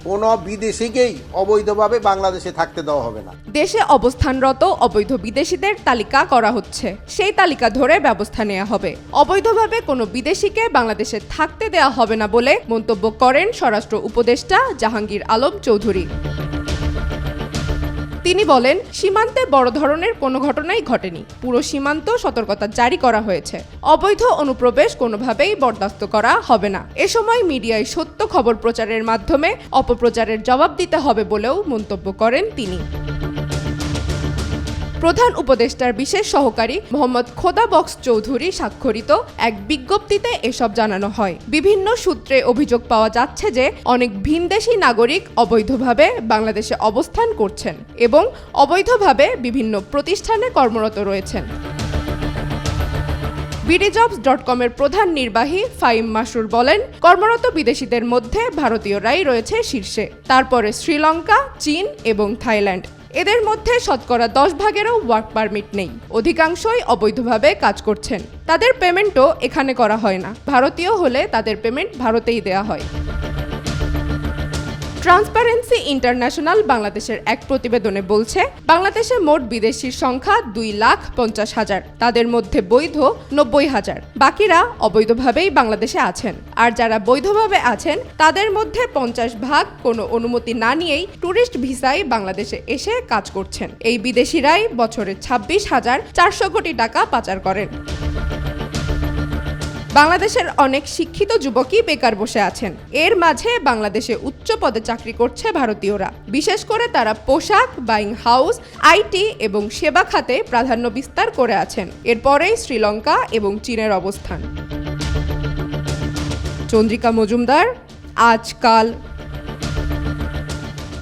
কোনো বিদেশিকেই অবৈধভাবে বাংলাদেশে থাকতে দেওয়া হবে না। দেশে অবস্থানরত অবৈধ বিদেশিদের তালিকা করা হচ্ছে, সেই তালিকা ধরে ব্যবস্থা নেওয়া হবে। অবৈধভাবে কোনো বিদেশিকে বাংলাদেশে থাকতে দেওয়া হবে না বলে মন্তব্য করেন স্বরাষ্ট্র উপদেষ্টা জাহাঙ্গীর আলম চৌধুরী। তিনি বলেন, সীমান্তে বড় ধরনের কোনো ঘটনাই ঘটেনি। পুরো সীমান্ত সতর্কতা জারি করা হয়েছে। অবৈধ অনুপ্রবেশ কোনোভাবেই বরদাস্ত করা হবে না। এ সময় মিডিয়ায় সত্য খবর প্রচারের মাধ্যমে অপপ্রচারের জবাব দিতে হবে বলেও মন্তব্য করেন তিনি। প্রধান উপদেষ্টার বিশেষ সহকারী মোহাম্মদ খোদা বক্স চৌধুরী স্বাক্ষরিত এক বিজ্ঞপ্তিতে এসব জানানো হয়। বিভিন্ন সূত্রে অভিযোগ পাওয়া যাচ্ছে যে অনেক ভিনদেশী নাগরিক অবৈধভাবে বাংলাদেশে অবস্থান করছেন এবং অবৈধভাবে বিভিন্ন প্রতিষ্ঠানে কর্মরত রয়েছেন। BDjobs.com এর প্রধান নির্বাহী ফাইম মাসরুর বলেন, কর্মরত বিদেশিদের মধ্যে ভারতীয়রাই রয়েছে শীর্ষে, তারপরে শ্রীলঙ্কা, চীন এবং থাইল্যান্ড। এদের মধ্যে শতকরা 10 ভাগেরও ওয়ার্ক পারমিট নেই। অধিকাংশই অবৈধভাবে কাজ করছেন। তাদের পেমেন্টও এখানে করা হয় না। ভারতীয় হলে তাদের পেমেন্ট ভারতেই দেয়া হয়। ট্রান্সপারেন্সি ইন্টারন্যাশনাল বাংলাদেশের এক প্রতিবেদনে বলছে, বাংলাদেশে মোট বিদেশির সংখ্যা 2,50,000। তাদের মধ্যে বৈধ 90,000। বাকিরা অবৈধভাবেই বাংলাদেশে আছেন। আর যারা বৈধভাবে আছেন তাদের মধ্যে 50% কোনো অনুমতি না নিয়েই ট্যুরিস্ট ভিসায় বাংলাদেশে এসে কাজ করছেন। এই বিদেশিরাই বছরে 26,400 কোটি টাকা পাচার করেন। বাংলাদেশের অনেক শিক্ষিত যুবকই বেকার বসে আছেন। এর মাঝে বাংলাদেশে উচ্চ পদে চাকরি করছে ভারতীয়রা। বিশেষ করে তারা পোশাক, বাইং হাউস, আইটি এবং সেবা খাতে প্রাধান্য বিস্তার করে আছেন। এরপরেই শ্রীলঙ্কা এবং চীনের অবস্থান। চন্দ্রিকা মজুমদার, আজকাল।